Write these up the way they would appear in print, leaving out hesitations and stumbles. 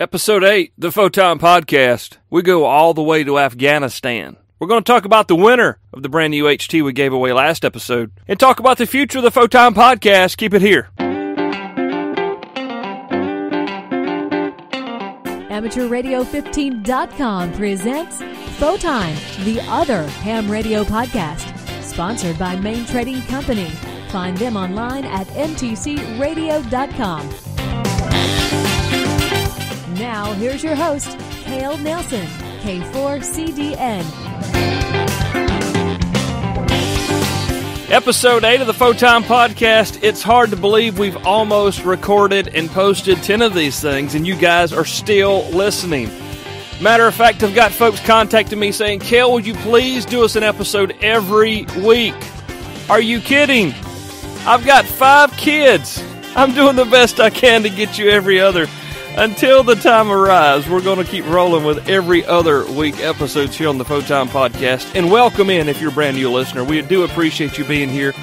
Episode 8, the Photon Podcast. We go all the way to Afghanistan. We're going to talk about the winner of the brand new HT we gave away last episode and talk about the future of the Photon Podcast. Keep it here. AmateurRadio15.com presents Photon, the other ham radio podcast, sponsored by Main Trading Company. Find them online at mtcradio.com. Now, here's your host, Cale Nelson, K4CDN. Episode 8 of the Photon Podcast. It's hard to believe we've almost recorded and posted 10 of these things, and you guys are still listening. Matter of fact, I've got folks contacting me saying, Cale, would you please do us an episode every week? Are you kidding? I've got 5 kids. I'm doing the best I can to get you every other. Until the time arrives, we're going to keep rolling with every other week episodes here on the Photon Podcast. And welcome in if you're a brand new listener. We do appreciate you being here.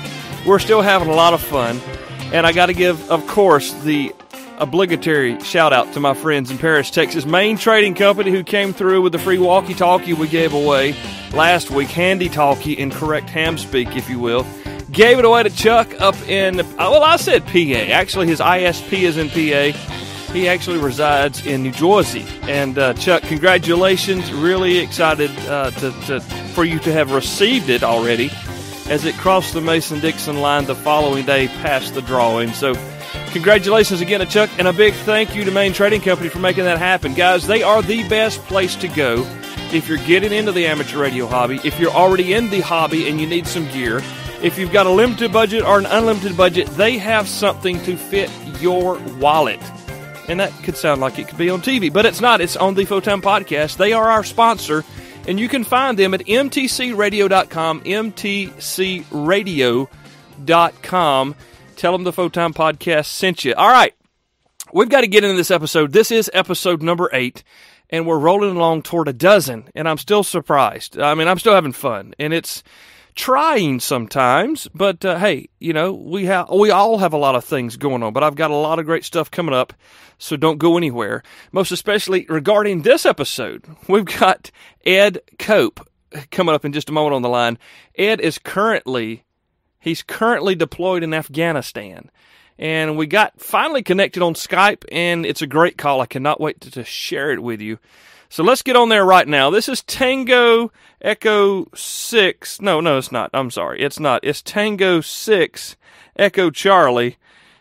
We're still having a lot of fun. And I got to give, of course, the obligatory shout out to my friends in Paris, Texas, Main Trading Company, who came through with the free walkie-talkie we gave away last week. Handy talkie in correct ham speak, if you will. Gave it away to Chuck up in, well, I said PA. Actually, his ISP is in PA. He actually resides in New Jersey. And Chuck, congratulations. Really excited for you to have received it already as it crossed the Mason-Dixon line the following day past the drawing. So congratulations again to Chuck, and a big thank you to Main Trading Company for making that happen. Guys, they are the best place to go if you're getting into the amateur radio hobby, if you're already in the hobby and you need some gear. If you've got a limited budget or an unlimited budget, they have something to fit your wallet. And that could sound like it could be on TV, but it's not. It's on the Photon Podcast. They are our sponsor, and you can find them at mtcradio.com, mtcradio.com. Tell them the Photon Podcast sent you. All right, we've got to get into this episode. This is episode number 8, and we're rolling along toward a dozen, and I'm still surprised. I mean, I'm still having fun, and it's trying sometimes, but hey, you know, we all have a lot of things going on, but I've got a lot of great stuff coming up, so don't go anywhere. Most especially regarding this episode, we've got Ed Cope coming up in just a moment on the line. Ed is currently deployed in Afghanistan, and we got finally connected on Skype, and it's a great call. I cannot wait to share it with you. So let's get on there right now. This is Tango Echo 6. No, it's not. I'm sorry. It's not. It's Tango 6 Echo Charlie.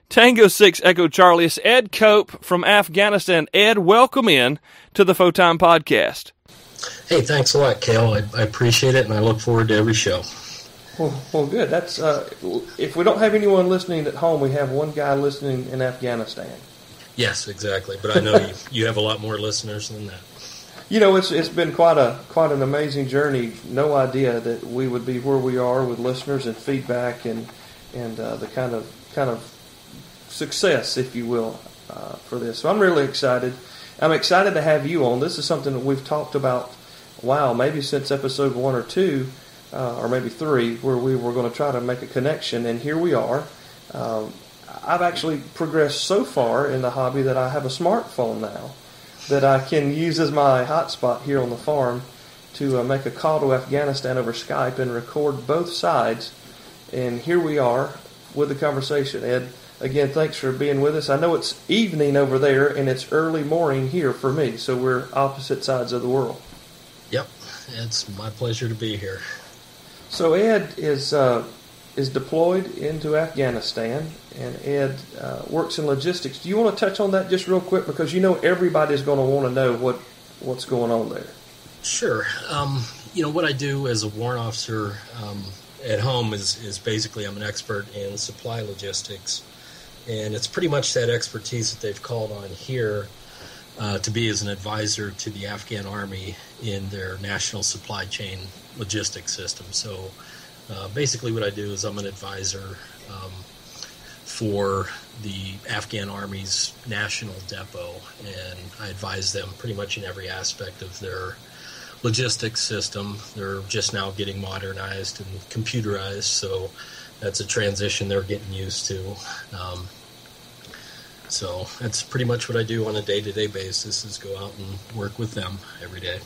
Tango 6 Echo Charlie. It's Ed Cope from Afghanistan. Ed, welcome in to the Photon Podcast. Hey, thanks a lot, Cale. I appreciate it, and I look forward to every show. Well, good. That's if we don't have anyone listening at home, we have one guy listening in Afghanistan. Yes, exactly. But I know you have a lot more listeners than that. You know, it's been quite an amazing journey. No idea that we would be where we are with listeners and feedback and the kind of success, if you will, for this. So I'm really excited. I'm excited to have you on. This is something that we've talked about, maybe since episode 1 or 2, or maybe 3, where we were going to try to make a connection, and here we are. I've actually progressed so far in the hobby that I have a smartphone now that I can use as my hotspot here on the farm to make a call to Afghanistan over Skype and record both sides. And here we are with the conversation. Ed, again, thanks for being with us. I know it's evening over there and it's early morning here for me, so we're opposite sides of the world. Yep, it's my pleasure to be here. So Ed is deployed into Afghanistan, and Ed works in logistics. Do you want to touch on that just real quick? Because you know everybody's going to want to know what's going on there. Sure. What I do as a warrant officer at home is basically I'm an expert in supply logistics, and it's pretty much that expertise that they've called on here to be as an advisor to the Afghan Army in their national supply chain logistics system. So basically what I do is I'm an advisor for the Afghan Army's national depot, and I advise them pretty much in every aspect of their logistics system. They're just now getting modernized and computerized, so that's a transition they're getting used to. So that's pretty much what I do on a day-to-day basis, is go out and work with them every day.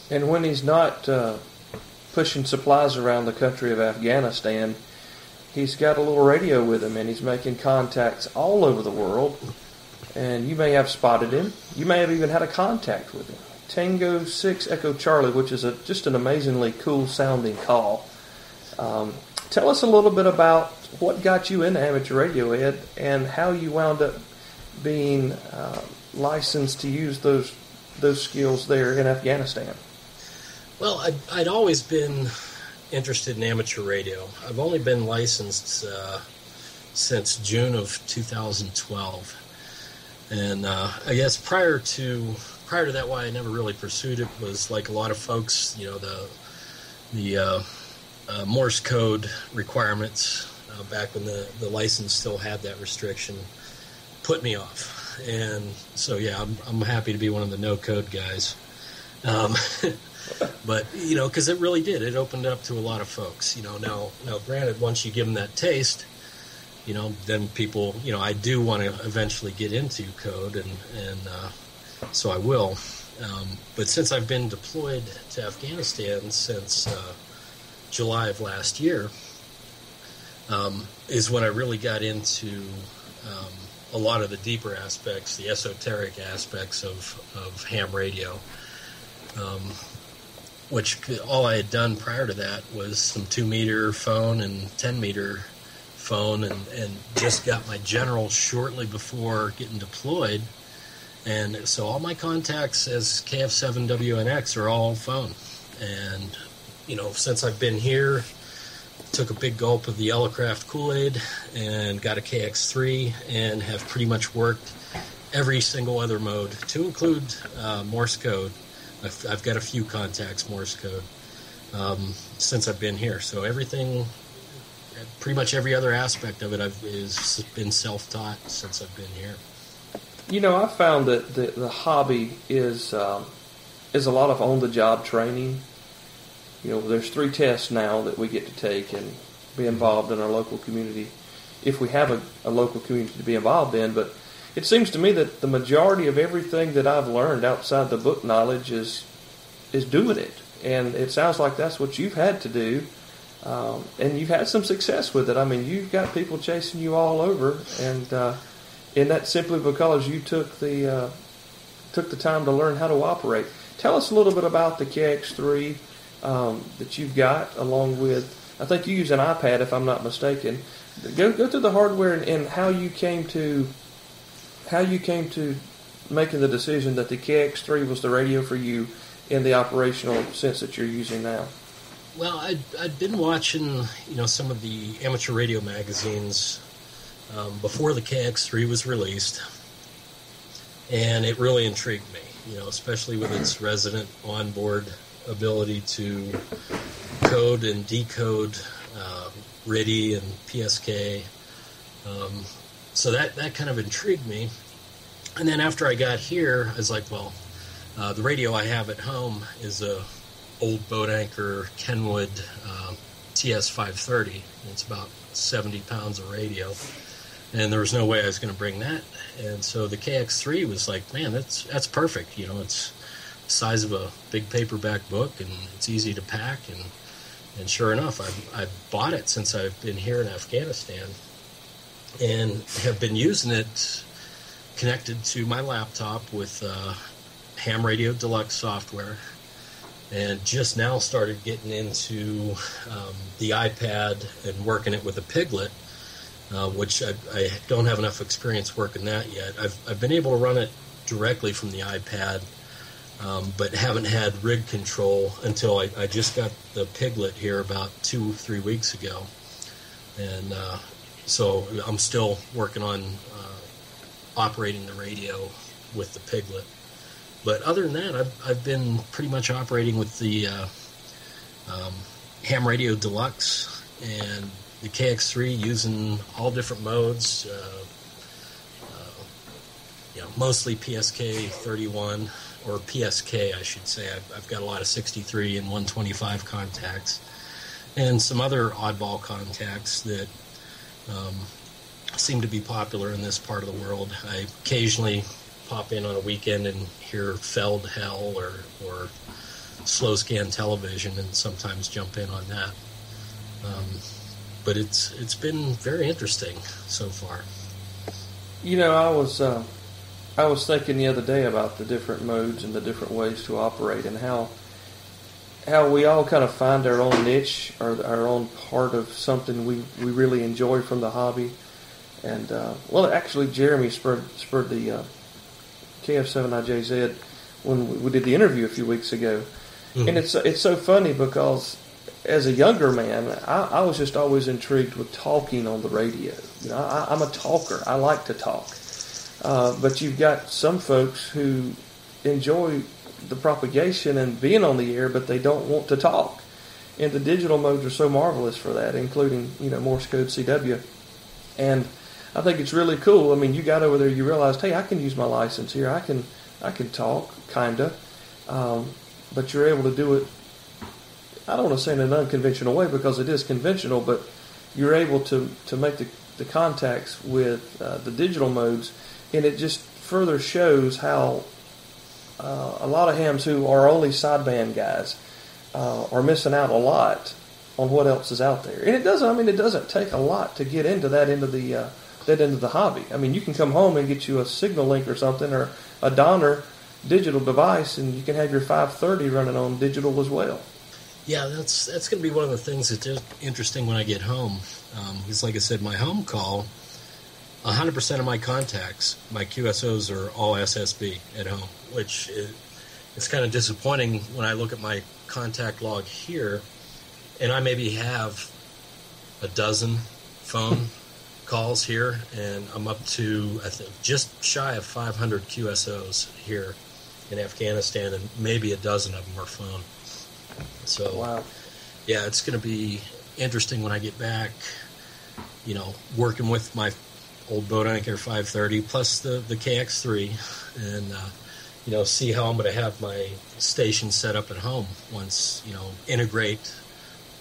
And when he's not pushing supplies around the country of Afghanistan, he's got a little radio with him, and he's making contacts all over the world. And you may have spotted him. You may have even had a contact with him. Tango 6 Echo Charlie, which is just an amazingly cool-sounding call. Tell us a little bit about what got you into amateur radio, Ed, and how you wound up being licensed to use those skills there in Afghanistan. Well, I'd always been interested in amateur radio. I've only been licensed since June of 2012, and I guess prior to that, why I never really pursued it was, like a lot of folks, the Morse code requirements back when the license still had that restriction put me off. And so, yeah, I'm happy to be one of the no-code guys. But, because it really did. It opened up to a lot of folks. Now granted, once you give them that taste, then people, I do want to eventually get into code, and so I will. But since I've been deployed to Afghanistan since July of last year, is when I really got into a lot of the deeper aspects, the esoteric aspects of ham radio, which all I had done prior to that was some 2-meter phone and 10-meter phone, and just got my general shortly before getting deployed. And so all my contacts as KF7WNX are all phone. And, since I've been here, took a big gulp of the Yellowcraft Kool-Aid and got a KX3, and have pretty much worked every single other mode, to include Morse code. I've got a few contacts Morse code since I've been here. So everything, pretty much every other aspect of it, has been self-taught since I've been here. I found that the hobby is a lot of on-the-job training. There's 3 tests now that we get to take and be involved in our local community, if we have a local community to be involved in. But it seems to me that the majority of everything that I've learned outside the book knowledge is doing it. And it sounds like that's what you've had to do. And you've had some success with it. I mean, you've got people chasing you all over, and that's simply because you took the time to learn how to operate. Tell us a little bit about the KX3 that you've got, along with, I think you use an iPad if I'm not mistaken. Go through the hardware and how you came to making the decision that the KX3 was the radio for you in the operational sense that you're using now. Well, I'd been watching, some of the amateur radio magazines before the KX3 was released, and it really intrigued me, especially with its resident onboard ability to code and decode RIDI and PSK. So that kind of intrigued me. And then after I got here, I was like, well, the radio I have at home is a old boat anchor Kenwood TS530. It's about 70 pounds of radio, and there was no way I was going to bring that. And so the KX3 was like, man, that's perfect. It's the size of a big paperback book, and it's easy to pack. And sure enough, I've bought it since I've been here in Afghanistan, and have been using it connected to my laptop with Ham Radio Deluxe software, and just now started getting into the iPad and working it with a Piglet, which I don't have enough experience working that yet. I've been able to run it directly from the iPad, but haven't had rig control until I just got the Piglet here about 2-3 weeks ago. And so I'm still working on operating the radio with the Piglet. But other than that, I've been pretty much operating with the Ham Radio Deluxe and the KX3, using all different modes, mostly PSK 31, or PSK, I should say. I've got a lot of 63 and 125 contacts, and some other oddball contacts that seem to be popular in this part of the world. I occasionally pop in on a weekend and hear Feld Hell or slow scan television, and sometimes jump in on that. But it's been very interesting so far. I was thinking the other day about the different modes and the different ways to operate, and how we all kind of find our own niche or our own part of something we really enjoy from the hobby. And actually, Jeremy spurred the KF7WNX when we did the interview a few weeks ago. Mm-hmm. And it's so funny because as a younger man, I was just always intrigued with talking on the radio. I'm a talker. I like to talk. But you've got some folks who enjoy the propagation and being on the air, but they don't want to talk. And the digital modes are so marvelous for that, including, Morse code CW. And I think it's really cool. I mean, you got over there, you realized, hey, I can use my license here. I can talk, kinda. But you're able to do it, I don't want to say in an unconventional way because it is conventional, but you're able to make the contacts with the digital modes, and it just further shows how a lot of hams who are only sideband guys are missing out a lot on what else is out there. And it doesn't take a lot to get into that end of the hobby. I mean, you can come home and get you a Signal Link or something, or a Donner digital device, and you can have your 530 running on digital as well. Yeah, that's going to be one of the things that's interesting when I get home. Because like I said, my home call, 100% of my contacts, my QSOs are all SSB at home, which it's kind of disappointing when I look at my contact log here, and I maybe have a dozen phone calls here, and I'm up to, I think, just shy of 500 QSOs here in Afghanistan, and maybe a dozen of them are phone. So, wow. Yeah, it's going to be interesting when I get back, working with my old boat anchor 530 plus the KX3, and, see how I'm going to have my station set up at home once, integrate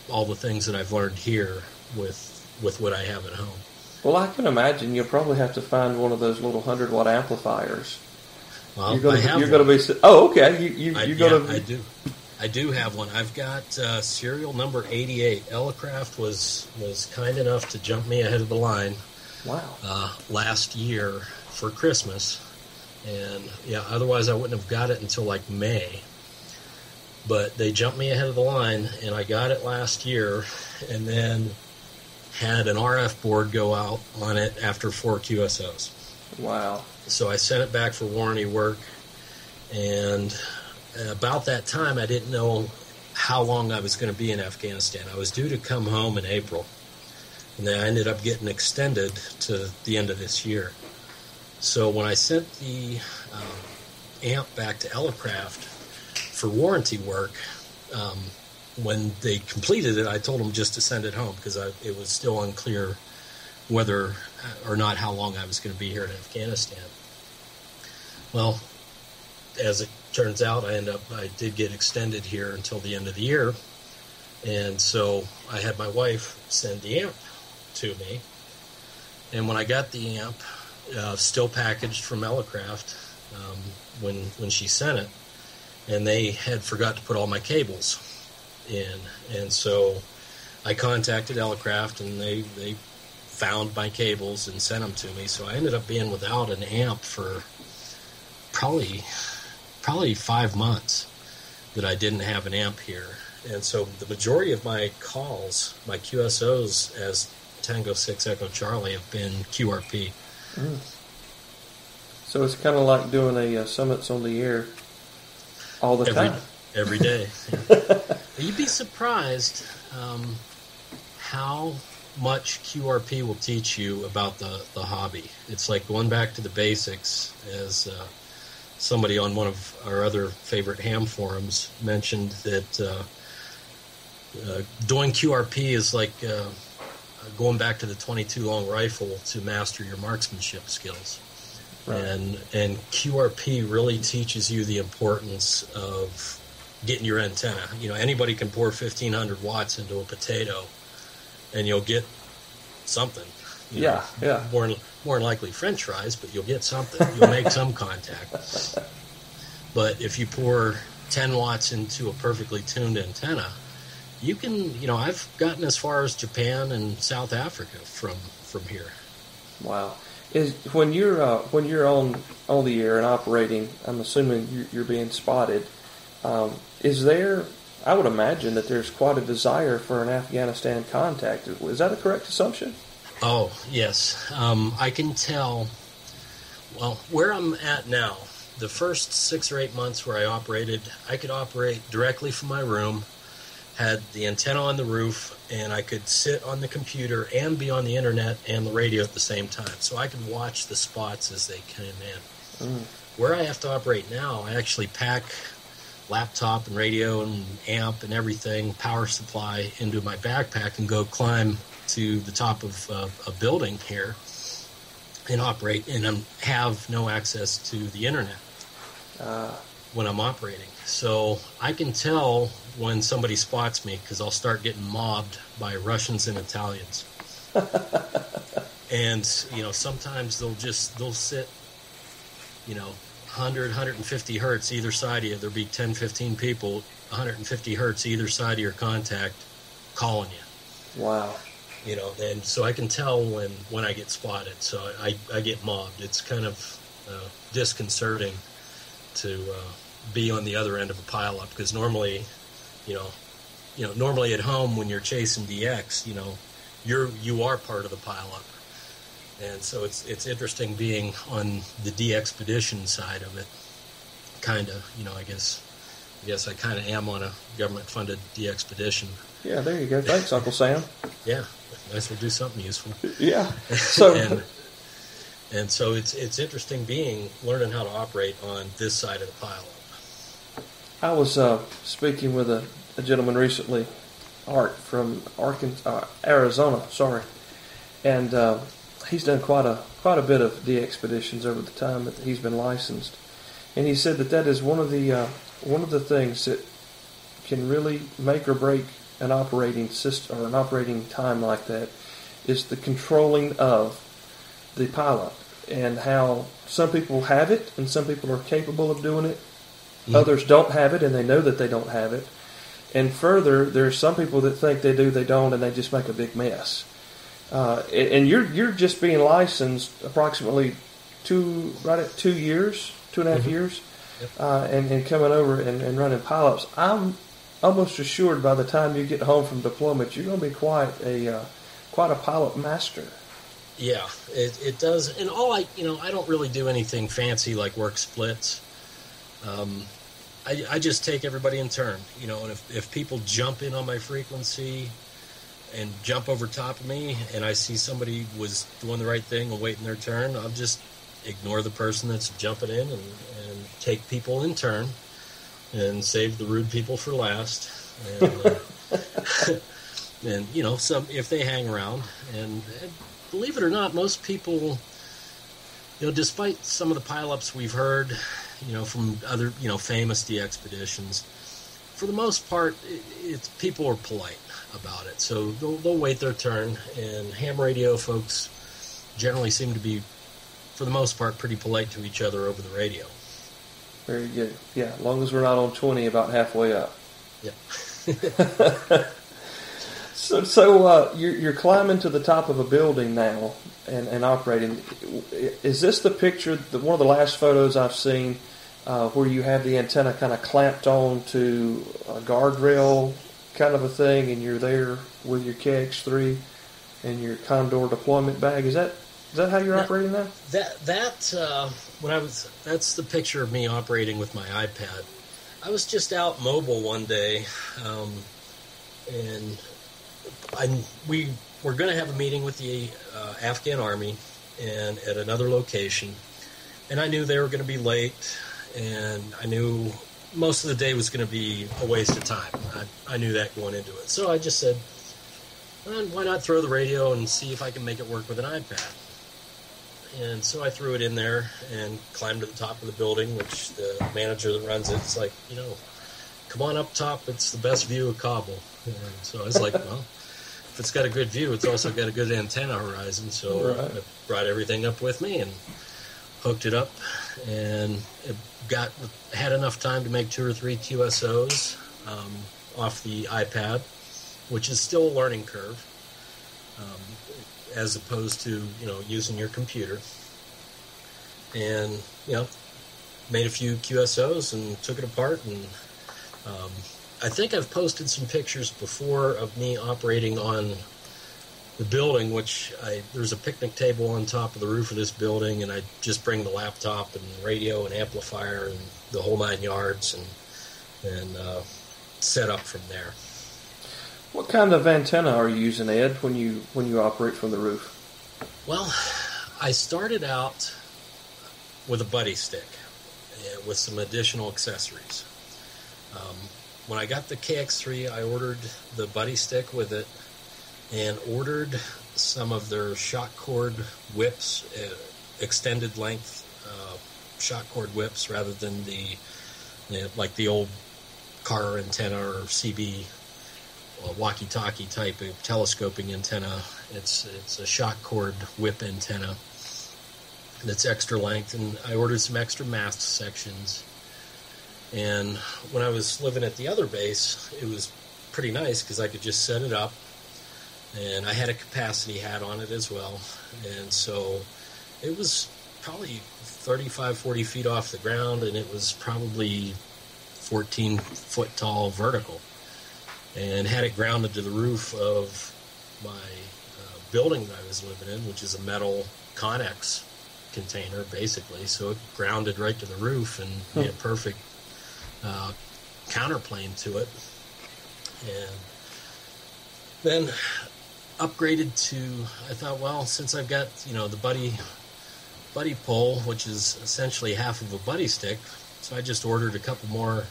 all the things that I've learned here with what I have at home. Well, I can imagine you'll probably have to find one of those little 100-watt amplifiers. Well, you're going to be. Oh, okay. I do have one. I've got serial number 88. Elecraft was kind enough to jump me ahead of the line. Wow. Last year for Christmas, and otherwise I wouldn't have got it until like May. But they jumped me ahead of the line, and I got it last year, and then had an RF board go out on it after 4 QSOs. Wow. So I sent it back for warranty work, and about that time I didn't know how long I was going to be in Afghanistan. I was due to come home in April, and then I ended up getting extended to the end of this year. So when I sent the amp back to Elecraft for warranty work, when they completed it, I told them just to send it home because it was still unclear whether or not how long I was going to be here in Afghanistan. Well, as it turns out, I did get extended here until the end of the year, and so I had my wife send the amp to me. And when I got the amp, still packaged from Elecraft, when she sent it, and they had forgot to put all my cables in, and so I contacted Elecraft, and they found my cables and sent them to me. So I ended up being without an amp for probably 5 months that I didn't have an amp here. And so the majority of my calls, my QSOs as Tango 6 Echo Charlie, have been QRP. Mm. So it's kind of like doing a summits on the air all the time. Every day. You'd be surprised how much QRP will teach you about the hobby. It's like going back to the basics, as somebody on one of our other favorite ham forums mentioned that doing QRP is like going back to the 22 long rifle to master your marksmanship skills. Right. And QRP really teaches you the importance of getting your antenna. Anybody can pour 1,500 watts into a potato, and you'll get something. Yeah. More than likely French fries, but you'll get something. You'll make some contact. But if you pour 10 watts into a perfectly tuned antenna, you can, I've gotten as far as Japan and South Africa from here. Wow. When you're on the air and operating, I'm assuming you're being spotted. Is there? I would imagine that there's quite a desire for an Afghanistan contact. Is that a correct assumption? Oh, yes. I can tell. Well, where I'm at now, the first 6 or 8 months where I operated, I could operate directly from my room, had the antenna on the roof, and I could sit on the computer and be on the internet and the radio at the same time. So I could watch the spots as they came in. Where I have to operate now, I actually pack laptop and radio and amp and everything, power supply into my backpack and go climb to the top of a building here and operate, and have no access to the internet when I'm operating. So I can tell when somebody spots me because I'll start getting mobbed by Russians and Italians. And, sometimes they'll sit, 100, 150 hertz either side of you. There'll be 10, 15 people, 150 hertz either side of your contact calling you. Wow. And so I can tell when I get spotted. So I get mobbed. It's kind of disconcerting to be on the other end of a pileup, because normally, normally at home when you're chasing DX, you are part of the pileup. And so it's interesting being on the de-expedition side of it. Kind of, I guess I kind of am on a government-funded de-expedition. Yeah, there you go. Thanks, Uncle Sam. Yeah, might as well do something useful. Yeah. So and so it's interesting learning how to operate on this side of the pileup. I was speaking with a gentleman recently, Art from Arizona. Sorry, and he's done quite a bit of de-expeditions over the time that he's been licensed, and he said that is one of the things that can really make or break an operating system or an operating time like that, is the controlling of the pilot, and how some people have it and some people are capable of doing it. Mm-hmm. Others don't have it and they know that they don't have it. And further, there's some people that think they do, they don't, and they just make a big mess. And you're just being licensed approximately 2 years, 2.5 years, yep. And coming over and running pilots. I'm almost assured by the time you get home from deployment, you're going to be quite a pilot master. Yeah, it does. And I don't really do anything fancy like work splits. I just take everybody in turn, and if people jump in on my frequency and jump over top of me, and I see somebody was doing the right thing and waiting their turn, I'll just ignore the person that's jumping in and take people in turn and save the rude people for last. And, and some if they hang around. And believe it or not, most people, despite some of the pileups we've heard, from other, famous de-expeditions, for the most part, it's people are polite about it. So they'll wait their turn, and ham radio folks generally seem to be, for the most part, pretty polite to each other over the radio. Very good. Yeah, as long as we're not on 20 about halfway up. Yeah. So you're climbing to the top of a building now and operating. Is this the picture, one of the last photos I've seen, where you have the antenna kind of clamped on to a guardrail kind of a thing, and you're there with your KX3 and your Condor deployment bag? Is that how you're operating now? That's the picture of me operating with my iPad. I was just out mobile one day, and we were going to have a meeting with the Afghan Army and at another location, and I knew they were going to be late, and I knew most of the day was going to be a waste of time. I knew that going into it. So I just said, well, why not throw the radio and see if I can make it work with an iPad? And so I threw it in there and climbed to the top of the building, which the manager that runs it is like, come on up top. It's the best view of Kabul. And so I was like, well, if it's got a good view, it's also got a good antenna horizon. So I brought everything up with me and hooked it up, and it had enough time to make 2 or 3 QSOs off the iPad, which is still a learning curve, as opposed to using your computer. And made a few QSOs and took it apart, and I think I've posted some pictures before of me operating on the building, there's a picnic table on top of the roof of this building, and I just bring the laptop and radio and amplifier and the whole 9 yards and set up from there. What kind of antenna are you using, Ed, when you operate from the roof? Well, I started out with a buddy stick with some additional accessories. When I got the KX3, I ordered the buddy stick with it and ordered some of their shot cord whips, extended length shot cord whips, rather than like the old car antenna or CB walkie-talkie type of telescoping antenna. It's a shot cord whip antenna that's extra length, and I ordered some extra mast sections. And when I was living at the other base, it was pretty nice because I could just set it up, and I had a capacity hat on it as well. And so it was probably 35, 40 feet off the ground, and it was probably 14 foot tall vertical, and had it grounded to the roof of my building that I was living in, which is a metal Connex container, basically. So it grounded right to the roof and made a perfect counterplane to it. And then upgraded to, I thought, well, since I've got the buddy pole, which is essentially half of a buddy stick, so I just ordered a couple more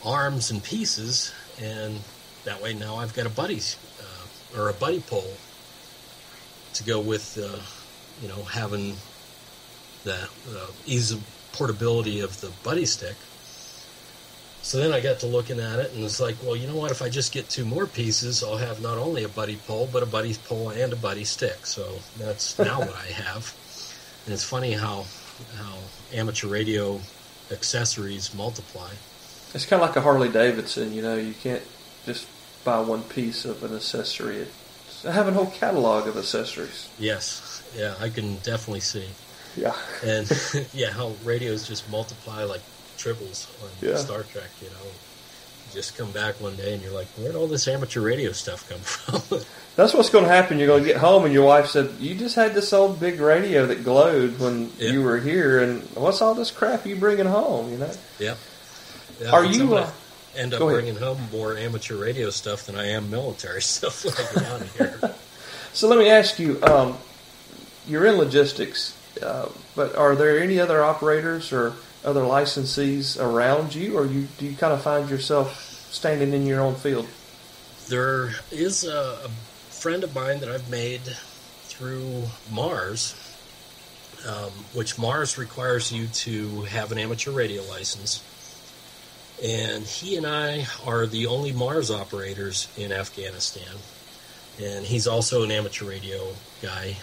arms and pieces, and that way now I've got a buddy pole to go with having the ease of portability of the buddy stick. So then I got to looking at it, and it's like, well, you know what? If I just get 2 more pieces, I'll have not only a buddy pole, but a buddy pole and a buddy stick. So that's now what I have. And it's funny how amateur radio accessories multiply. It's kind of like a Harley Davidson. You can't just buy one piece of an accessory. I have a whole catalog of accessories. Yes. Yeah, I can definitely see. Yeah. And how radios just multiply like triples on Star Trek, You just come back one day and you're like, where'd all this amateur radio stuff come from? That's what's going to happen. You're going to get home and your wife said, you just had this old big radio that glowed when you were here, and what's all this crap you bringing home, Yeah. Are you... end up bringing home more amateur radio stuff than I am military stuff when I get out of here. So let me ask you, you're in logistics, but are there any other operators or other licensees around you, or do you kind of find yourself standing in your own field? There is a friend of mine that I've made through Mars, which Mars requires you to have an amateur radio license. And he and I are the only Mars operators in Afghanistan. And he's also an amateur radio guy.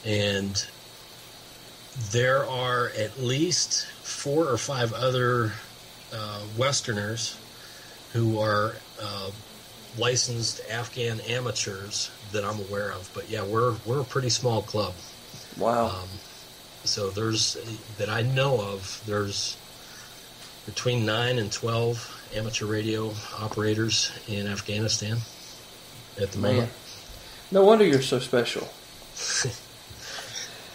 And there are at least 4 or 5 other Westerners who are licensed Afghan amateurs that I'm aware of. But yeah, we're a pretty small club. Wow. So that I know of, there's between 9 and 12 amateur radio operators in Afghanistan at the moment. No wonder you're so special.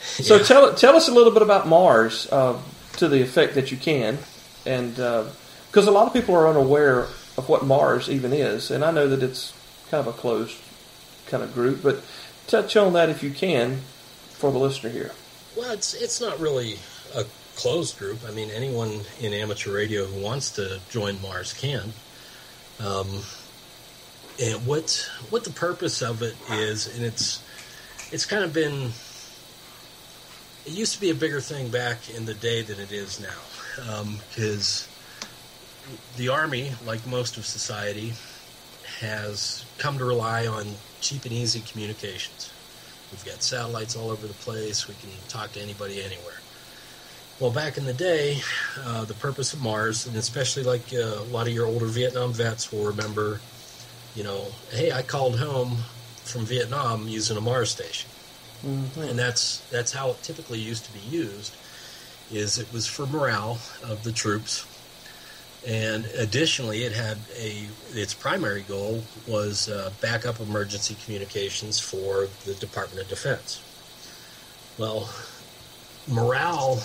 So tell us a little bit about Mars, to the effect that you can, and because a lot of people are unaware of what Mars even is, and I know that it's kind of a closed kind of group, but touch on that if you can for the listener here. Well, it's not really a closed group. I mean, anyone in amateur radio who wants to join Mars can. And what the purpose of it is, and it's kind of been. It used to be a bigger thing back in the day than it is now, because the Army, like most of society, has come to rely on cheap and easy communications. We've got satellites all over the place. We can talk to anybody anywhere. Well, back in the day, the purpose of Mars, and especially like a lot of your older Vietnam vets will remember, hey, I called home from Vietnam using a Mars station. Mm-hmm. And that's how it typically used to be used, is it was for morale of the troops. And additionally, it had its primary goal was backup emergency communications for the Department of Defense. Well, morale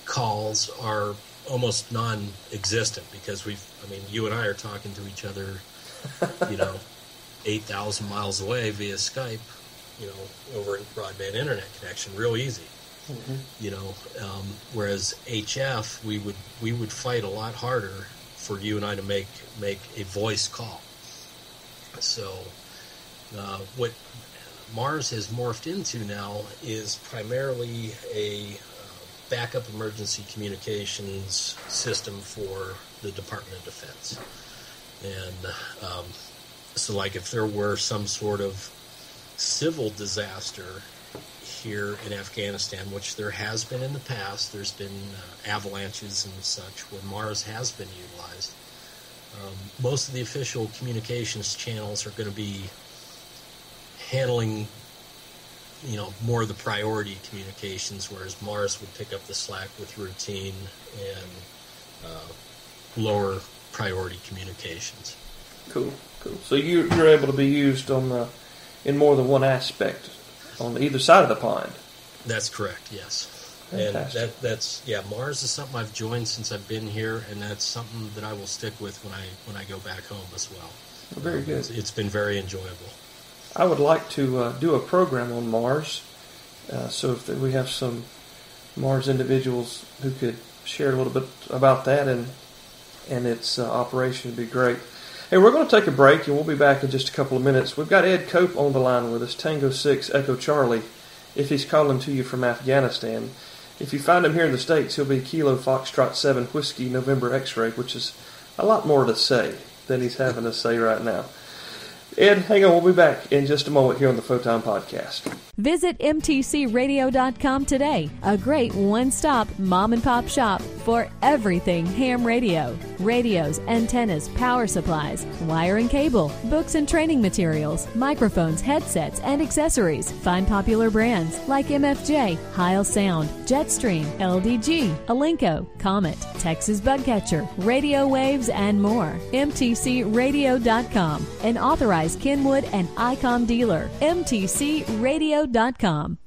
calls are almost non-existent because you and I are talking to each other, 8,000 miles away via Skype, over a broadband internet connection, real easy. Mm-hmm. Whereas HF, we would fight a lot harder for you and I to make a voice call. So what Mars has morphed into now is primarily a backup emergency communications system for the Department of Defense. And so like if there were some sort of civil disaster here in Afghanistan, which there has been in the past, there's been avalanches and such when Mars has been utilized. Most of the official communications channels are going to be handling, more of the priority communications, whereas Mars would pick up the slack with routine and lower priority communications. Cool. So you're able to be used in more than one aspect on either side of the pond. That's correct, yes. Fantastic. And that's Mars is something I've joined since I've been here, and that's something that I will stick with when I go back home as well. Very good. It's been very enjoyable. I would like to do a program on Mars, so if we have some Mars individuals who could share a little bit about that and its operation would be great. Hey, we're going to take a break, and we'll be back in just a couple of minutes. We've got Ed Cope on the line with us, Tango 6 Echo Charlie, if he's calling to you from Afghanistan. If you find him here in the States, he'll be Kilo Foxtrot 7 Whiskey November X-Ray, which is a lot more to say than he's having to say right now. Ed, hang on, we'll be back in just a moment here on the Photon Podcast. Visit mtcradio.com today, a great one-stop mom-and-pop shop for everything ham radio. Radios, antennas, power supplies, wire and cable, books and training materials, microphones, headsets, and accessories. Find popular brands like MFJ, Heil Sound, Jetstream, LDG, Alinco, Comet, Texas Bugcatcher, Radio Waves, and more. mtcradio.com, an authorized Kenwood and ICOM dealer. mtcradio.com.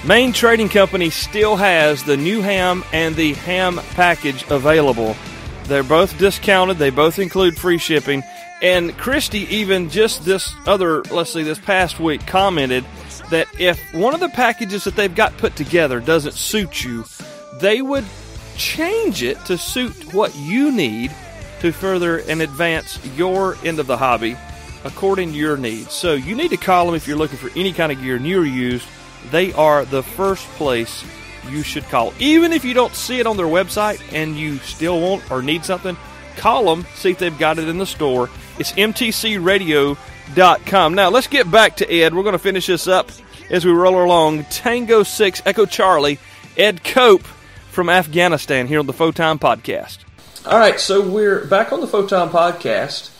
Main Trading Company still has the new ham and the ham package available. They're both discounted. They both include free shipping. And Christy even just this past week commented that if one of the packages that they've got put together doesn't suit you, they would change it to suit what you need to further and advance your end of the hobby according to your needs. So you need to call them if you're looking for any kind of gear, new or used. They are the first place you should call. Even if you don't see it on their website and you still want or need something, call them, see if they've got it in the store. It's mtcradio.com. Now, let's get back to Ed. We're going to finish this up as we roll along. Tango 6 Echo Charlie, Ed Cope from Afghanistan here on the Photon Podcast. All right, so we're back on the Photon Podcast.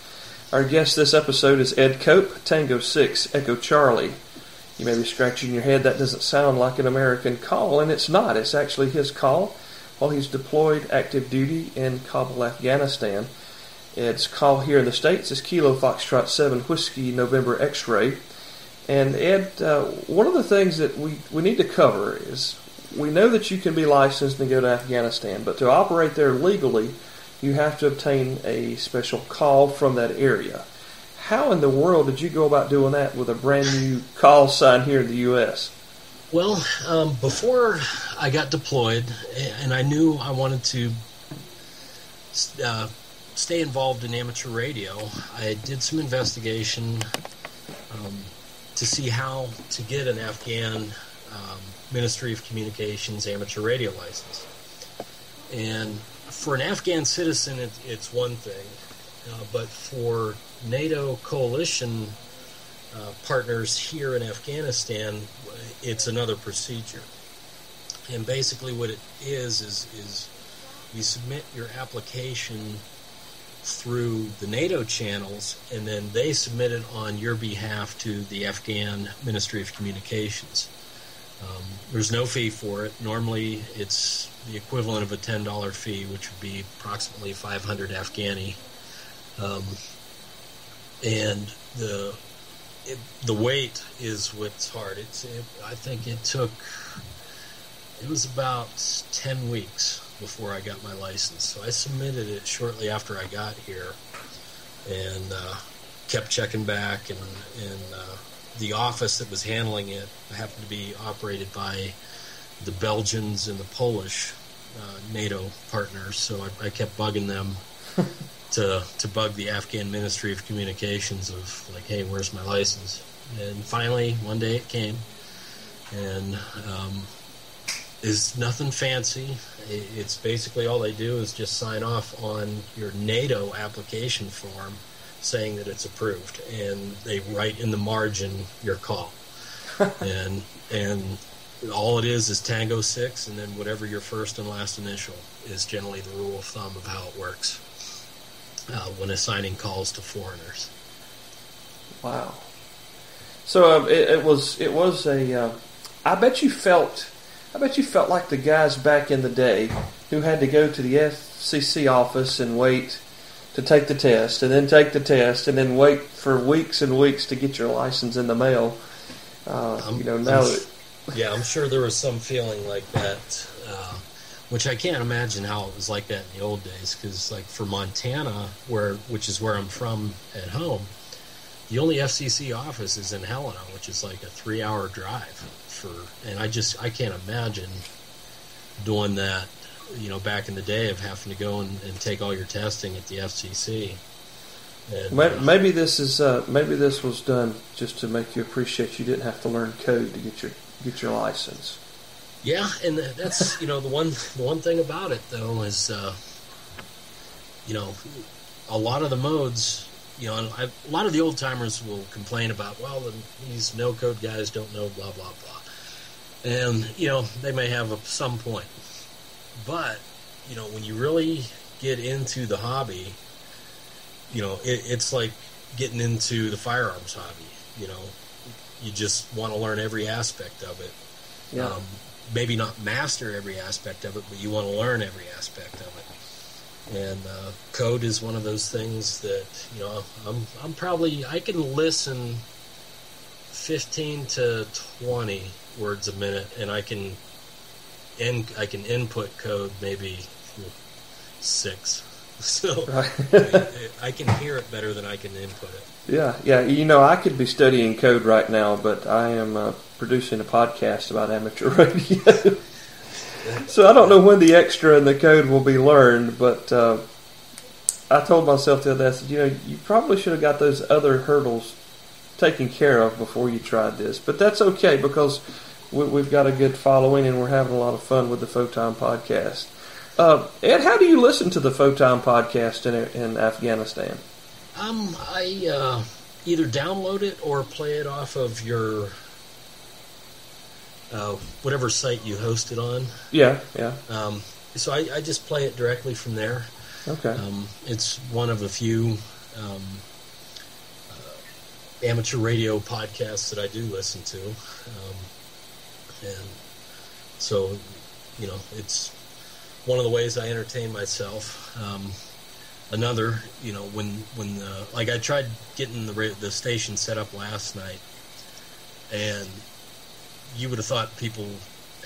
Our guest this episode is Ed Cope, Tango 6 Echo Charlie. You may be scratching your head, that doesn't sound like an American call, and it's not. It's actually his call while he's deployed active duty in Kabul, Afghanistan. Ed's call here in the States is Kilo Foxtrot 7 Whiskey November X-Ray. And Ed, one of the things that we need to cover is we know that you can be licensed and go to Afghanistan, but to operate there legally, you have to obtain a special call from that area. How in the world did you go about doing that with a brand new call sign here in the U.S.? Well, before I got deployed, and I knew I wanted to stay involved in amateur radio, I did some investigation to see how to get an Afghan Ministry of Communications amateur radio license. And for an Afghan citizen, it's one thing, but for NATO coalition partners here in Afghanistan, it's another procedure. And basically what it is you submit your application through the NATO channels, and then they submit it on your behalf to the Afghan Ministry of Communications. There's no fee for it. Normally it's the equivalent of a $10 fee, which would be approximately 500 Afghani. And the wait is what's hard. I think it was about 10 weeks before I got my license. So I submitted it shortly after I got here, and kept checking back, and the office that was handling it happened to be operated by the Belgians and the Polish NATO partners, so I kept bugging them to bug the Afghan Ministry of Communications of like, hey, where's my license? And finally, one day it came, and is nothing fancy. It's basically all they do is just sign off on your NATO application form saying that it's approved, and they write in the margin your call. and all it is Tango 6, and then whatever your first and last initial is generally the rule of thumb of how it works when assigning calls to foreigners. Wow. So it was a. I bet you felt like the guys back in the day who had to go to the FCC office and wait to take the test, and then take the test, and then wait for weeks and weeks to get your license in the mail. I'm sure there was some feeling like that, which I can't imagine how it was like that in the old days. Because, like, for Montana, which is where I'm from at home, the only FCC office is in Helena, which is like a 3-hour drive. And I can't imagine doing that, back in the day, of having to go and take all your testing at the FCC. And, maybe this was done just to make you appreciate you didn't have to learn code to get your license. Yeah, and that's the one thing about it though is a lot of the modes, a lot of the old timers will complain about, well, these no code guys don't know blah blah blah. And, they may have some point. But, when you really get into the hobby, it's like getting into the firearms hobby. You just want to learn every aspect of it. Yeah. Maybe not master every aspect of it, but you want to learn every aspect of it. And code is one of those things that, I can listen 15 to 20 words a minute, and I can input code maybe 6. So right. I can hear it better than I can input it. Yeah. I could be studying code right now, but I am producing a podcast about amateur radio. So I don't know when the extra and the code will be learned, but I told myself the other day, I said, you probably should have got those other hurdles taken care of before you tried this. But that's okay, because we've got a good following, and we're having a lot of fun with the Photon Podcast. Ed, how do you listen to the Photon Podcast in Afghanistan? I either download it or play it off of your whatever site you host it on. Yeah. So I just play it directly from there. Okay. It's one of a few amateur radio podcasts that I do listen to. And so, it's one of the ways I entertain myself. Another, when I tried getting the station set up last night, and you would have thought people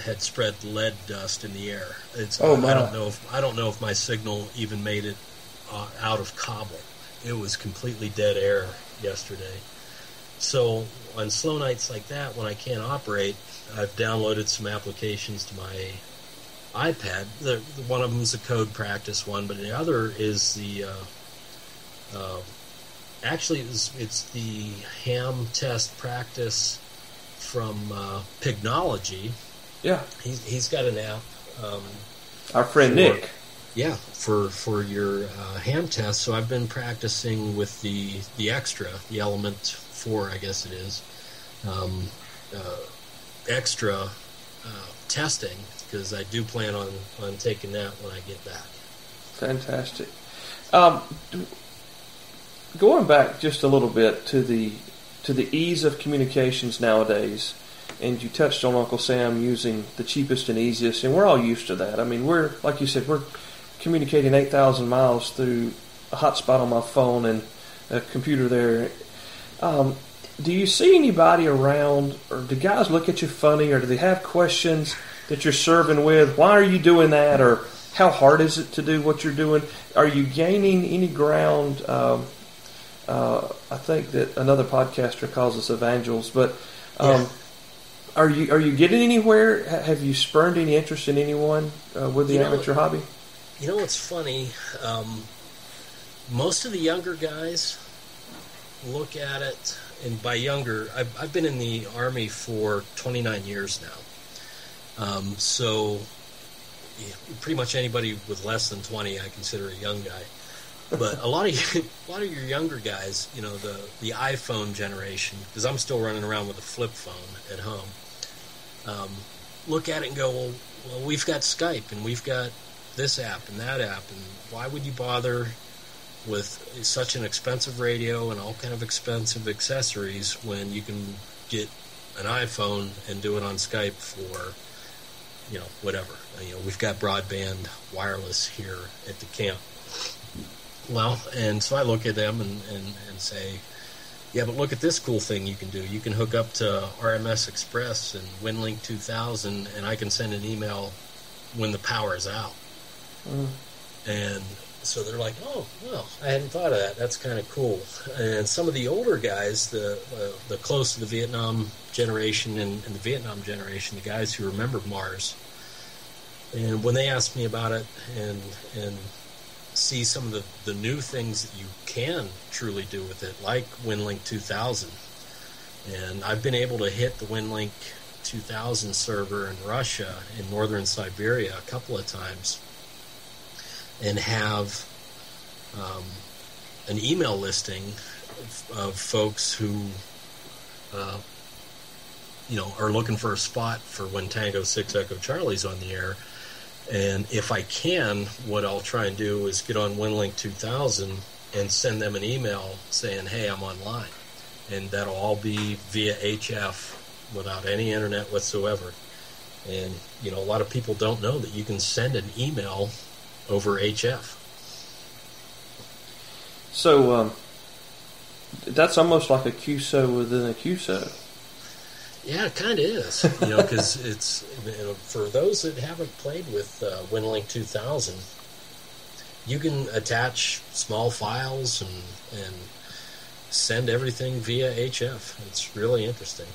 had spread lead dust in the air. I don't know if my signal even made it out of Kabul. It was completely dead air yesterday. So on slow nights like that, when I can't operate, I've downloaded some applications to my iPad. One of them is a code practice one, but the other is the actually it's the ham test practice from Pignology. Yeah, he's got an app. Our friend Nick. Yeah, for your ham test. So I've been practicing with the extra, the Element 4, I guess it is, extra testing, because I do plan on taking that when I get back. Fantastic. Going back just a little bit to the ease of communications nowadays, and you touched on Uncle Sam using the cheapest and easiest, and we're all used to that. I mean, we're, like you said, we're communicating 8,000 miles through a hotspot on my phone and a computer there. Do you see anybody around, or do guys look at you funny, or do they have questions that you're serving with? Why are you doing that, or how hard is it to do what you're doing? Are you gaining any ground? I think that another podcaster calls us evangels, but are you getting anywhere? Have you spurned any interest in anyone with the amateur hobby? You know, it's funny. Most of the younger guys look at it, and by younger, I've been in the Army for 29 years now. So pretty much anybody with less than 20, I consider a young guy. But a lot of your younger guys, you know, the iPhone generation, because I'm still running around with a flip phone at home, look at it and go, well, we've got Skype and we've got this app and that app, and why would you bother with such an expensive radio and all kind of expensive accessories when you can get an iPhone and do it on Skype for, you know, whatever. You know, we've got broadband wireless here at the camp. Well, and so I look at them and say, yeah, but look at this cool thing you can do. You can hook up to RMS Express and WinLink 2000, and I can send an email when the power is out. And so they're like, oh, well, I hadn't thought of that. That's kind of cool. And some of the older guys, the close to the Vietnam generation and the Vietnam generation, the guys who remember Mars, and when they ask me about it and see some of the new things that you can truly do with it, like WinLink 2000. And I've been able to hit the WinLink 2000 server in Russia, in northern Siberia, a couple of times, and have an email listing of folks who, you know, are looking for a spot for when Tango 6 Echo Charlie's on the air. And if I can, what I'll try and do is get on WinLink 2000 and send them an email saying, hey, I'm online. And that'll all be via HF without any internet whatsoever. And, you know, a lot of people don't know that you can send an email over HF. So that's almost like a QSO within a QSO. Yeah, it kind of is, you know, because it's, you know, for those that haven't played with WinLink 2000, you can attach small files and send everything via HF. It's really interesting.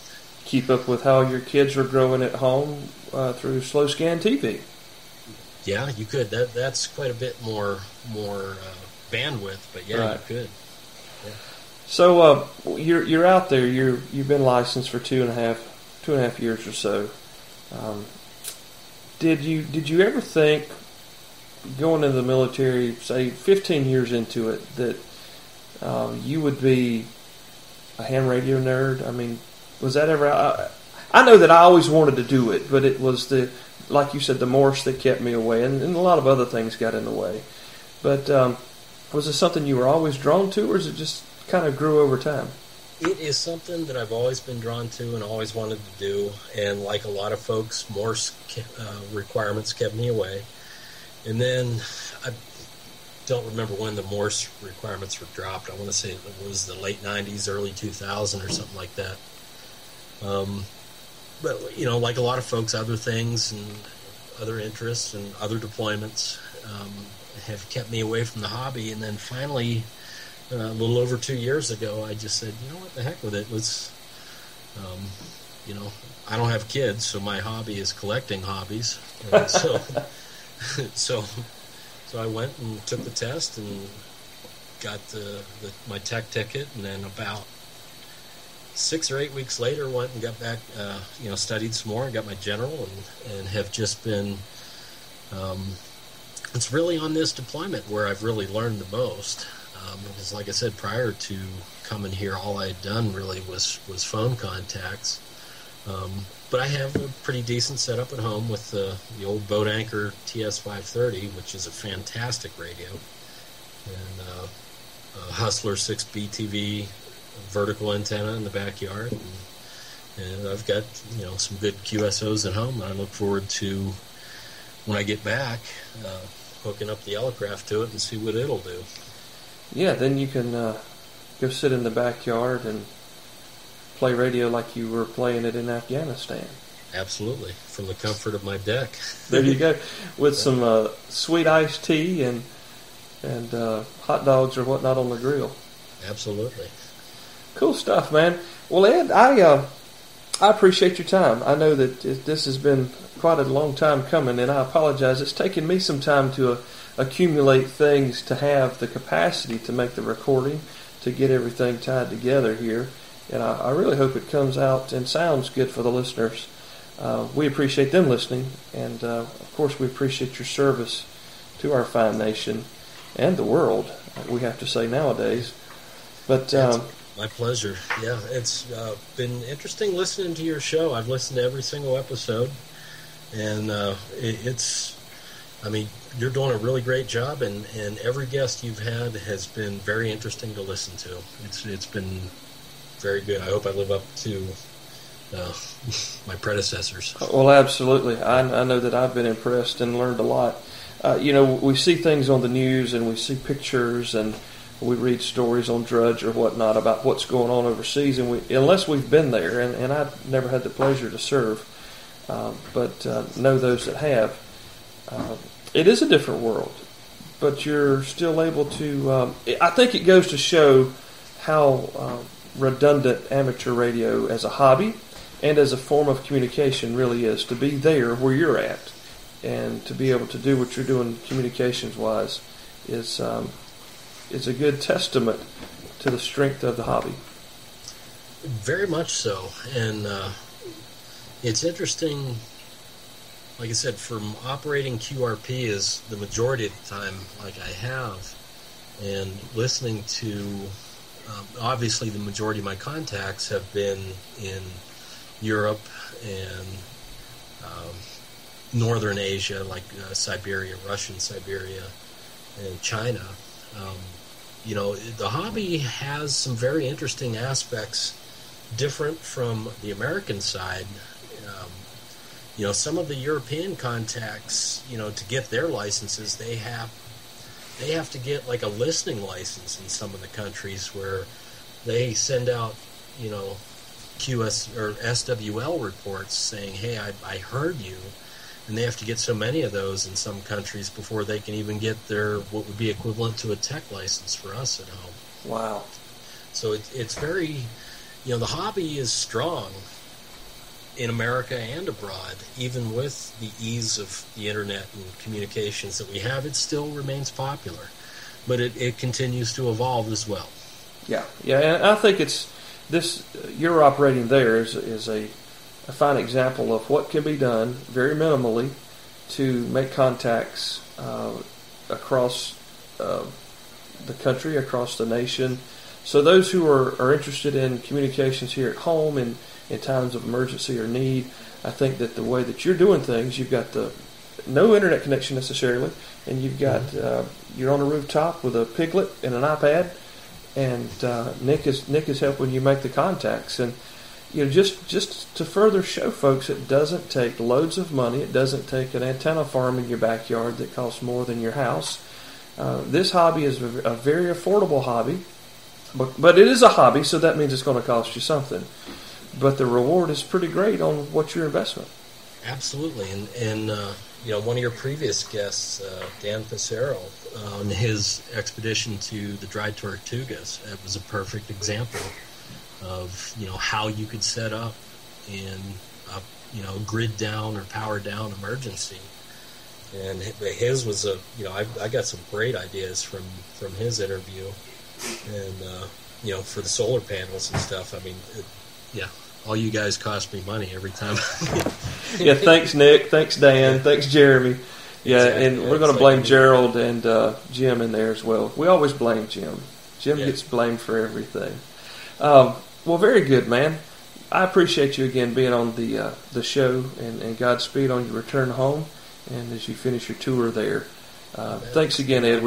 Keep up with how your kids are growing at home through slow scan TV. Yeah, you could. That's quite a bit more bandwidth, but yeah, right. You could. Yeah. So you're out there. You've been licensed for two and a half years or so. Did you ever think, going into the military, say 15 years into it, that you would be a ham radio nerd? I mean, was that ever? I know that I always wanted to do it, but it was like you said, the Morse that kept me away, and a lot of other things got in the way. But was it something you were always drawn to, or is it just kind of grew over time? It is something that I've always been drawn to and always wanted to do, and like a lot of folks, Morse requirements kept me away. And then I don't remember when the Morse requirements were dropped. I want to say it was the late 90s, early 2000 or something like that. But, you know, like a lot of folks, other things and other interests and other deployments have kept me away from the hobby. And then finally, a little over 2 years ago, I just said, you know what, the heck with it. Let's, I don't have kids, so my hobby is collecting hobbies. And so I went and took the test and got my tech ticket, and then about 6 or 8 weeks later went and got back, studied some more and got my general, and have just been, it's really on this deployment where I've really learned the most. Because like I said, prior to coming here, all I had done really was phone contacts. But I have a pretty decent setup at home with the old boat anchor TS530, which is a fantastic radio, and a Hustler 6B-TV vertical antenna in the backyard, and I've got some good QSOs at home. And I look forward to, when I get back, hooking up the Elecraft to it and see what it'll do. Yeah, then you can go sit in the backyard and play radio like you were playing it in Afghanistan. Absolutely, from the comfort of my deck. There you go, with some sweet iced tea and hot dogs or whatnot on the grill. Absolutely. Cool stuff, man. Well, Ed, I appreciate your time. I know that this has been quite a long time coming, and I apologize. It's taken me some time to accumulate things to have the capacity to make the recording, to get everything tied together here. And I really hope it comes out and sounds good for the listeners. We appreciate them listening, and of course we appreciate your service to our fine nation and the world, we have to say nowadays. But my pleasure. Yeah, it's been interesting listening to your show. I've listened to every single episode, and you're doing a really great job, and every guest you've had has been very interesting to listen to. It's been very good. I hope I live up to my predecessors. Well, absolutely. I know that I've been impressed and learned a lot. We see things on the news, and we see pictures, and we read stories on Drudge or whatnot about what's going on overseas, and unless we've been there, and I've never had the pleasure to serve, but know those that have, it is a different world, but you're still able to, I think it goes to show how redundant amateur radio as a hobby and as a form of communication really is, to be there where you're at and to be able to do what you're doing communications-wise is a good testament to the strength of the hobby. Very much so, and it's interesting. Like I said, from operating QRP is the majority of the time, like I have, and listening to, obviously the majority of my contacts have been in Europe and Northern Asia, like Siberia, Russian Siberia, and China. The hobby has some very interesting aspects, different from the American side. Some of the European contacts, to get their licenses, they have to get like a listening license in some of the countries where they send out, QS or SWL reports saying, hey, I heard you, and they have to get so many of those in some countries before they can even get their, what would be equivalent to a tech license for us at home. Wow. So it's very, the hobby is strong in America and abroad. Even with the ease of the internet and communications that we have, it still remains popular. But it continues to evolve as well. Yeah, and I think you're operating there is a fine example of what can be done very minimally to make contacts across the country, across the nation. So those who are interested in communications here at home and in times of emergency or need, I think that the way that you're doing things, you've got no internet connection necessarily, and you've got you're on a rooftop with a Piglet and an iPad, and Nick is helping you make the contacts, and just to further show folks, it doesn't take loads of money. It doesn't take an antenna farm in your backyard that costs more than your house. This hobby is a very affordable hobby, but it is a hobby, so that means it's going to cost you something. But the reward is pretty great on what's your investment. Absolutely, and one of your previous guests, Dan Pissarro, on his expedition to the Dry Tortugas. That was a perfect example of, how you could set up in a, grid down or power down emergency. And his was I got some great ideas from his interview. And, for the solar panels and stuff, I mean, all you guys cost me money every time. Yeah, thanks, Nick. Thanks, Dan. Thanks, Jeremy. Yeah, exactly. And we're going to blame Gerald and Jim in there as well. We always blame Jim. Jim gets blamed for everything. Well, very good, man. I appreciate you again being on the show, and Godspeed on your return home and as you finish your tour there. Thanks again, Ed.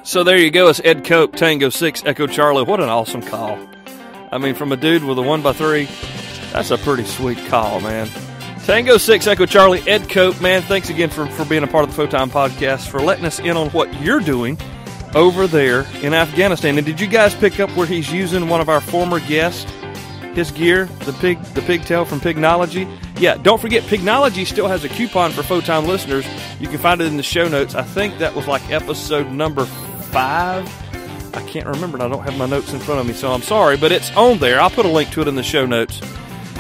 So there you go. It's Ed Cope, Tango 6, Echo Charlie. What an awesome call. I mean, from a dude with a 1x3, that's a pretty sweet call, man. Tango 6, Echo Charlie, Ed Cope, man, thanks again for being a part of the Photon Podcast, for letting us in on what you're doing over there in Afghanistan. And did you guys pick up where he's using one of our former guests, his gear, the pigtail from Pignology? Yeah, don't forget, Pignology still has a coupon for Photon listeners. You can find it in the show notes. I think that was like episode number 5. I can't remember, and I don't have my notes in front of me, so I'm sorry, but it's on there. I'll put a link to it in the show notes.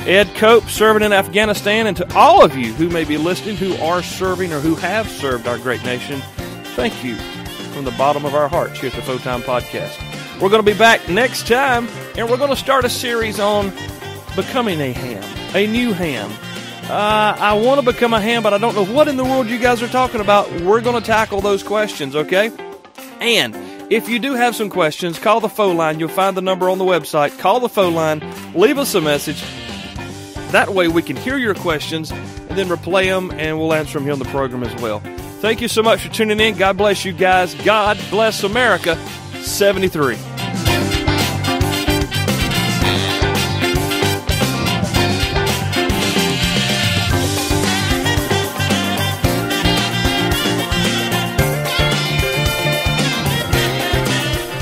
Ed Cope, serving in Afghanistan, and to all of you who may be listening who are serving or who have served our great nation, thank you from the bottom of our hearts here at the Photon Podcast. We're going to be back next time, and we're going to start a series on becoming a ham, a new ham. I want to become a ham, but I don't know what in the world you guys are talking about. We're going to tackle those questions, okay? And if you do have some questions, call the phone line. You'll find the number on the website. Call the phone line. Leave us a message. That way we can hear your questions and then replay them, and we'll answer them here on the program as well. Thank you so much for tuning in. God bless you guys. God bless America. 73.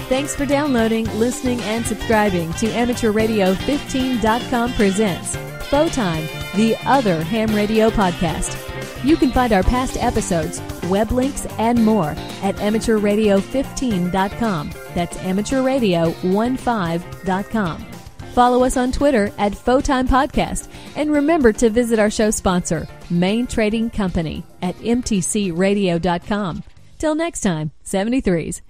Thanks for downloading, listening, and subscribing to AmateurRadio15.com presents Photon, the other ham radio podcast. You can find our past episodes, web links, and more at AmateurRadio15.com. That's AmateurRadio15.com. Follow us on Twitter at Photon Podcast. And remember to visit our show sponsor, Main Trading Company, at MTCRadio.com. Till next time, 73s.